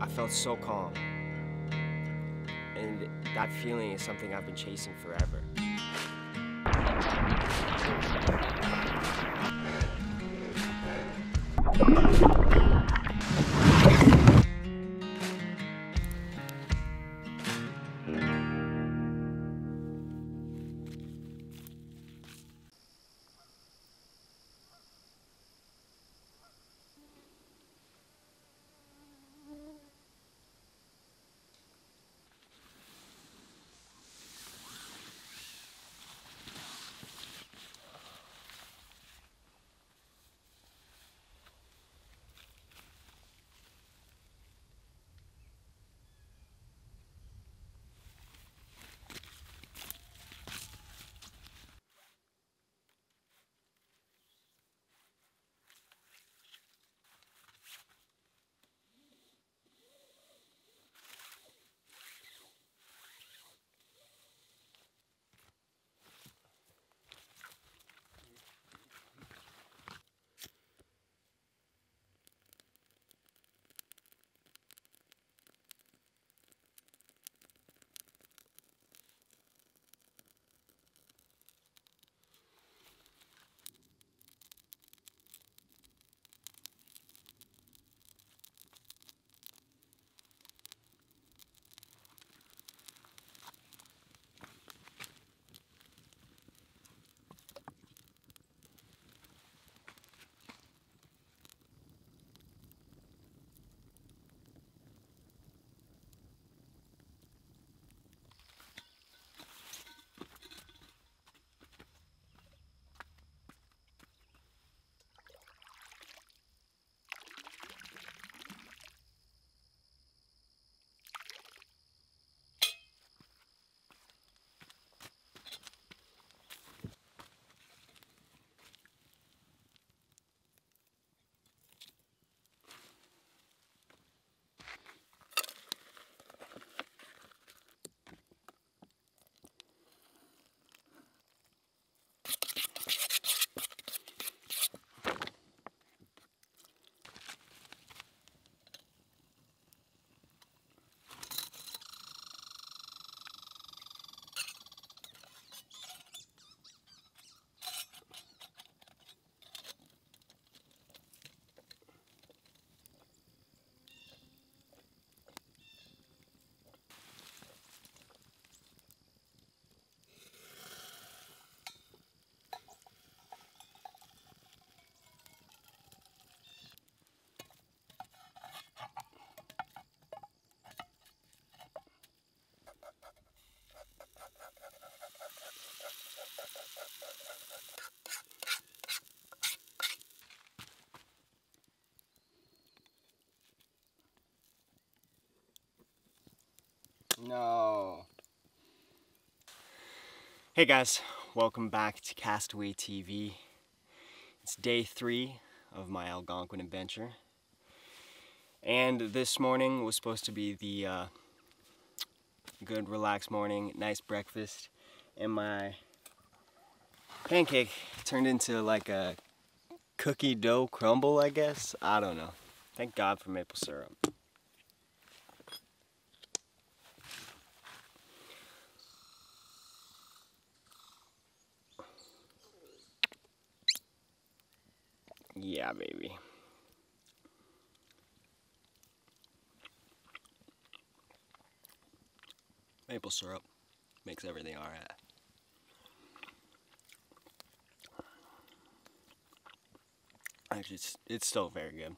I felt so calm. And that feeling is something I've been chasing forever. No. Hey guys, welcome back to Castaway TV. It's day 3 of my Algonquin adventure. And this morning was supposed to be the good relaxed morning, nice breakfast. And my pancake turned into like a cookie dough crumble, I guess. I don't know. Thank God for maple syrup. Yeah, baby. Maple syrup makes everything alright. Actually, it's still very good.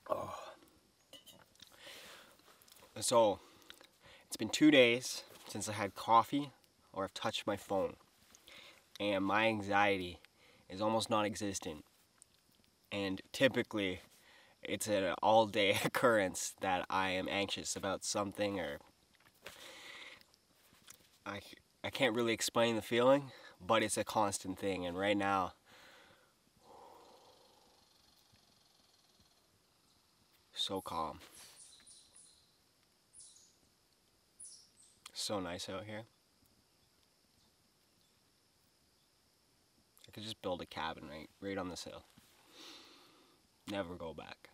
Oh. So, it's been 2 days since I had coffee or I've touched my phone. And my anxiety is almost non-existent. And typically, it's an all-day occurrence that I am anxious about something, or I can't really explain the feeling, but it's a constant thing. And right now, so calm. So nice out here. build a cabin right on this hill. Never go back.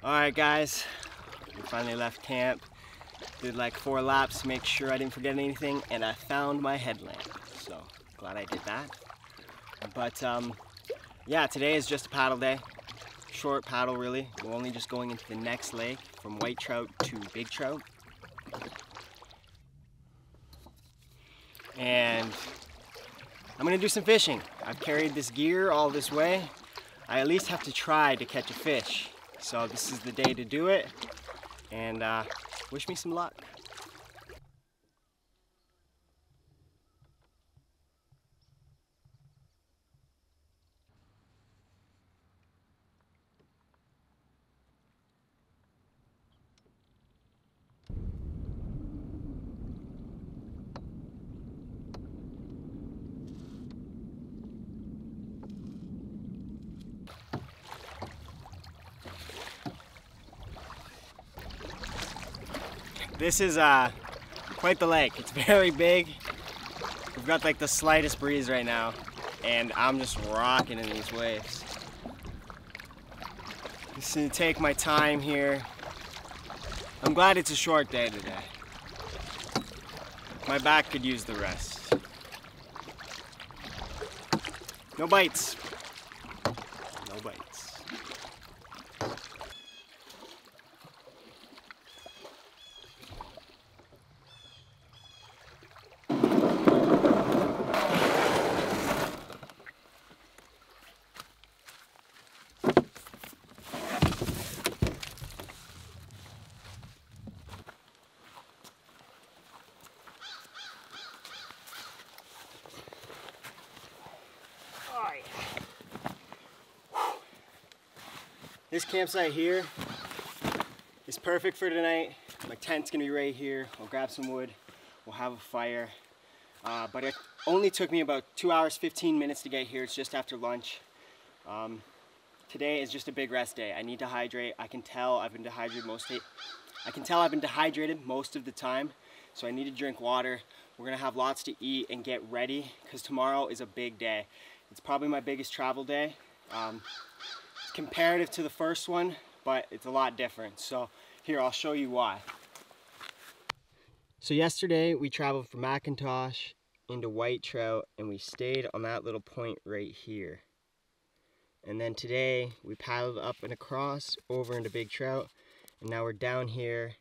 Alright guys, we finally left camp. Did like 4 laps to make sure I didn't forget anything, and I found my headlamp. So glad I did that. But yeah, today is just a paddle day. Short paddle really. We're only just going into the next lake from White Trout to Big Trout. And I'm gonna do some fishing. I've carried this gear all this way. I at least have to try to catch a fish. So this is the day to do it, and wish me some luck. This is quite the lake. It's very big. We've got like the slightest breeze right now, and I'm just rocking in these waves. Just gonna take my time here. I'm glad it's a short day today. My back could use the rest. No bites. No bites. This campsite here is perfect for tonight. My tent's gonna be right here. I'll grab some wood, we'll have a fire. But it only took me about 2 hours, 15 minutes to get here. It's just after lunch. Today is just a big rest day. I need to hydrate. I can tell I've been dehydrated most of the time, so I need to drink water. We're gonna have lots to eat and get ready, because tomorrow is a big day. It's probably my biggest travel day. Comparative to the first one, but it's a lot different. So here, I'll show you why. So yesterday we traveled from McIntosh into White Trout, and we stayed on that little point right here. And then today we paddled up and across over into Big Trout, and now we're down here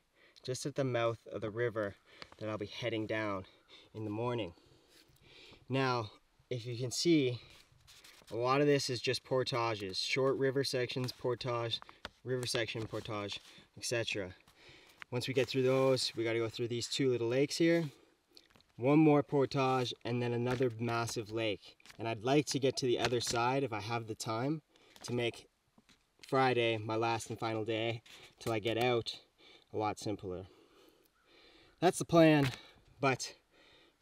just at the mouth of the river that I'll be heading down in the morning. Now, if you can see, a lot of this is just portages, short river sections, portage, river section, portage, etc. Once we get through those, we got to go through these 2 little lakes here, one more portage, and then another massive lake. And I'd like to get to the other side if I have the time to make Friday my last and final day till I get out a lot simpler. That's the plan, but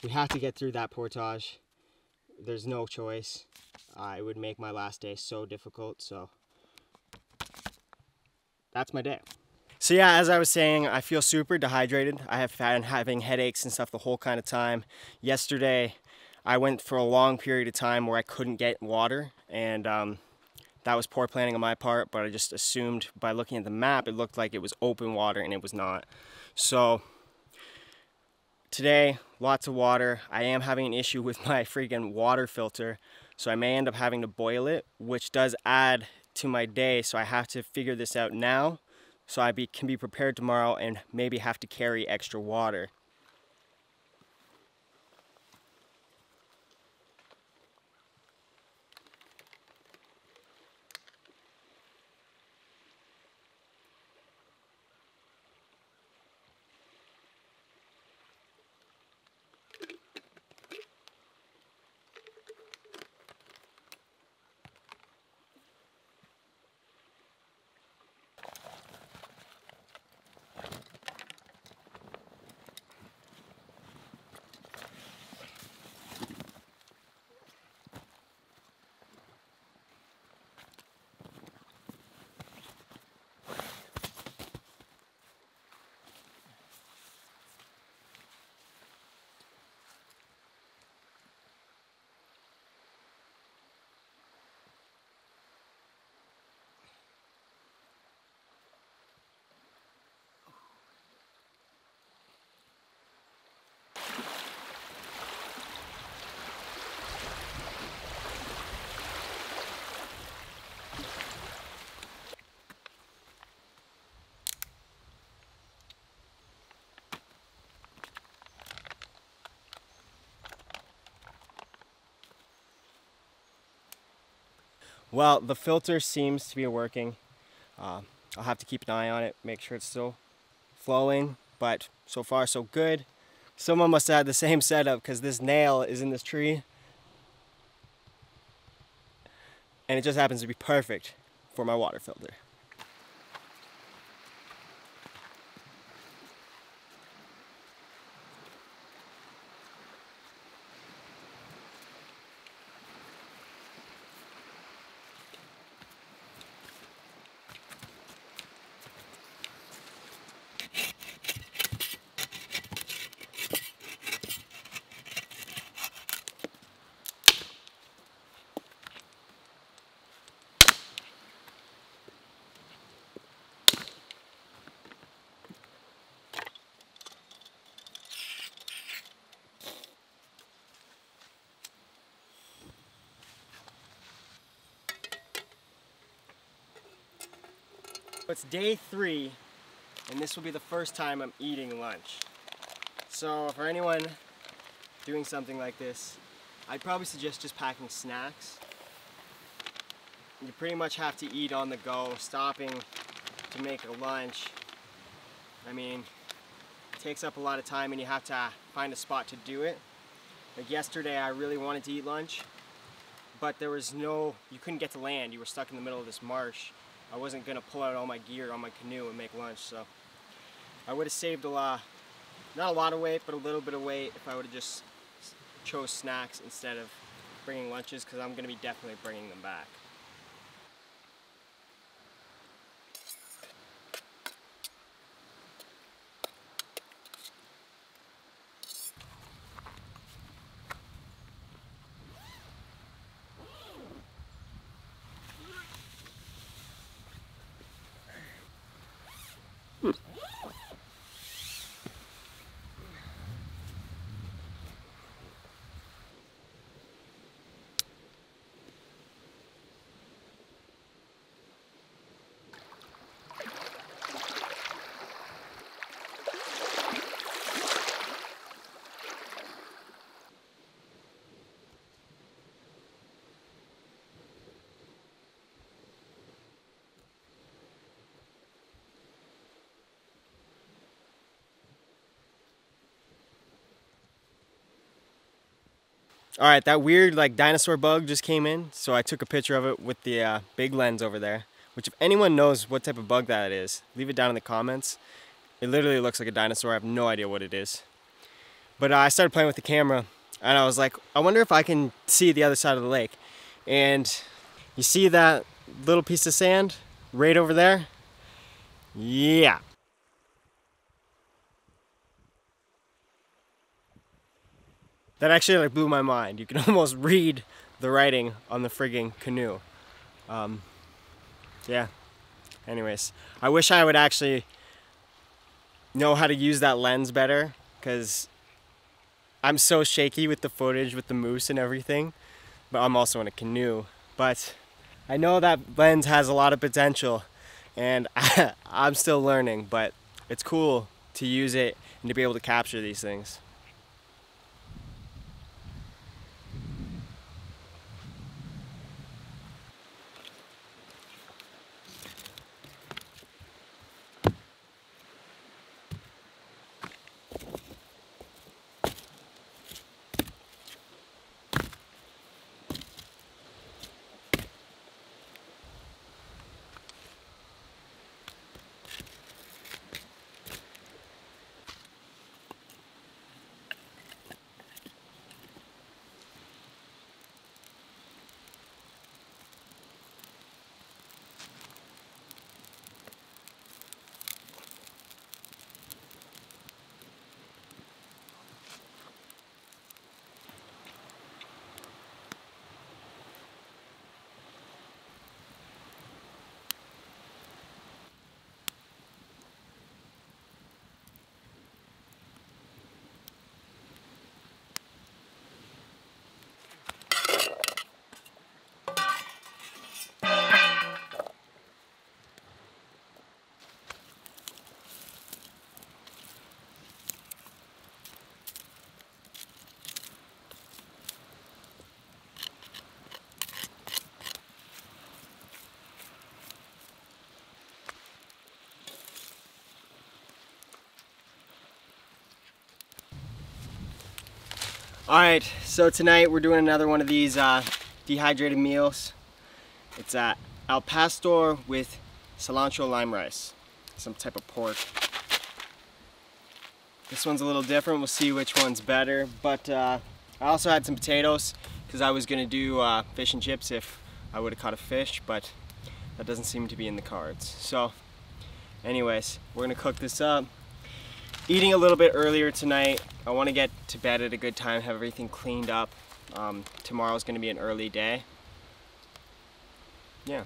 we have to get through that portage. There's no choice. It would make my last day so difficult, so that's my day. So yeah, as I was saying, I feel super dehydrated. I have been having headaches and stuff the whole kind of time. Yesterday, I went for a long period of time where I couldn't get water, and that was poor planning on my part, but I just assumed by looking at the map, it looked like it was open water, and it was not. So today, lots of water. I am having an issue with my freaking water filter, so I may end up having to boil it, which does add to my day, so I have to figure this out now so I can be prepared tomorrow and maybe have to carry extra water. Well, the filter seems to be working. I'll have to keep an eye on it, make sure it's still flowing, but so far so good. Someone must have had the same setup because this nail is in this tree and it just happens to be perfect for my water filter. It's day 3, and this will be the first time I'm eating lunch. So for anyone doing something like this, I'd probably suggest just packing snacks. You pretty much have to eat on the go, stopping to make a lunch. I mean, it takes up a lot of time and you have to find a spot to do it. Like yesterday I really wanted to eat lunch, but there was you couldn't get to land. You were stuck in the middle of this marsh. I wasn't gonna pull out all my gear on my canoe and make lunch, so I would have saved not a lot of weight, but a little bit of weight if I would have just chose snacks instead of bringing lunches, because I'm gonna be definitely bringing them back. Alright, that weird dinosaur bug just came in, so I took a picture of it with the big lens over there. Which, if anyone knows what type of bug that is, leave it down in the comments. It literally looks like a dinosaur. I have no idea what it is. But I started playing with the camera, and I was like, I wonder if I can see the other side of the lake. And you see that little piece of sand right over there? Yeah. That actually blew my mind. You can almost read the writing on the frigging canoe. Yeah. Anyways, I wish I would actually know how to use that lens better, because I'm so shaky with the footage with the moose and everything, but I'm also in a canoe. But I know that lens has a lot of potential, and I'm still learning, but it's cool to use it and to be able to capture these things. Alright, so tonight we're doing another one of these dehydrated meals. It's al pastor with cilantro lime rice, some type of pork. This one's a little different, we'll see which one's better, but I also had some potatoes because I was going to do fish and chips if I would have caught a fish, but that doesn't seem to be in the cards. So anyways, we're going to cook this up. Eating a little bit earlier tonight. I want to get to bed at a good time, have everything cleaned up. Tomorrow's going to be an early day. Yeah.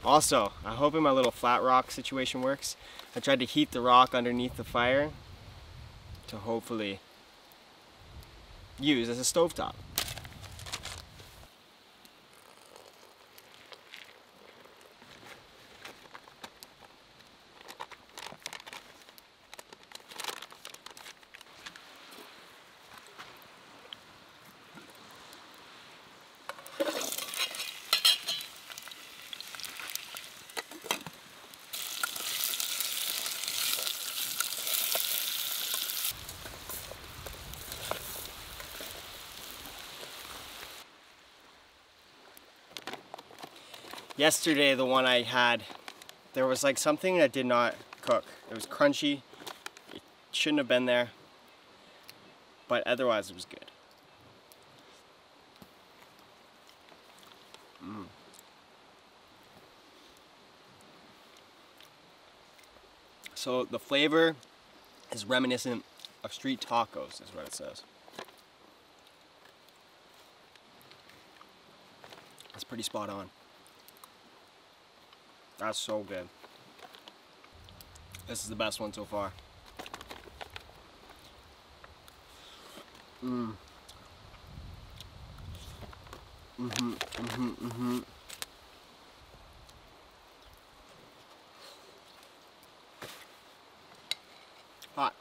Also, I'm hoping my little flat rock situation works. I tried to heat the rock underneath the fire to hopefully use as a stovetop. Yesterday, the one I had, there was like something that did not cook. It was crunchy. It shouldn't have been there, but otherwise it was good. So the flavor is reminiscent of street tacos, is what it says. That's pretty spot on. That's so good. This is the best one so far. Hot.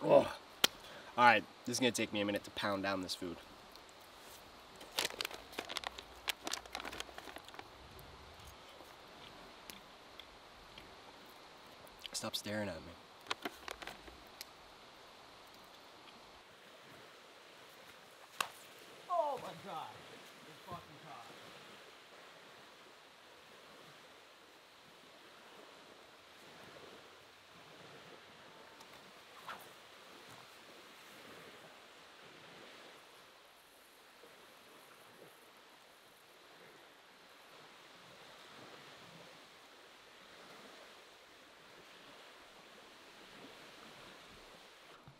Oh. Alright, this is gonna take me a minute to pound down this food. Stop staring at me. Oh my god, it's fucking hot.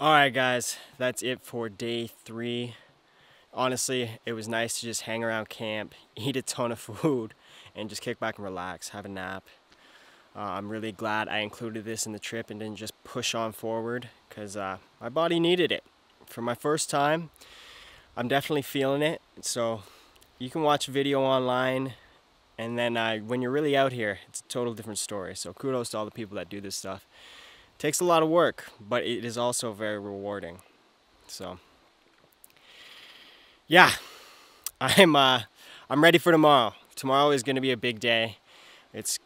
Alright guys, that's it for day 3. Honestly, it was nice to just hang around camp, eat a ton of food, and just kick back and relax, have a nap. I'm really glad I included this in the trip and didn't just push on forward, because my body needed it. For my first time, I'm definitely feeling it. So you can watch a video online, and then when you're really out here, it's a total different story. So kudos to all the people that do this stuff. Takes a lot of work, but it is also very rewarding. So yeah, I'm ready for tomorrow. Tomorrow is going to be a big day. It's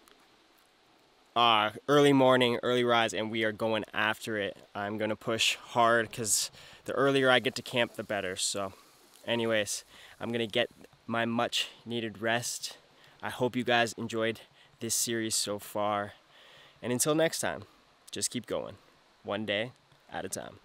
early morning, early rise, and we are going after it. I'm going to push hard because the earlier I get to camp, the better. So anyways, I'm going to get my much needed rest. I hope you guys enjoyed this series so far. And until next time, just keep going, one day at a time.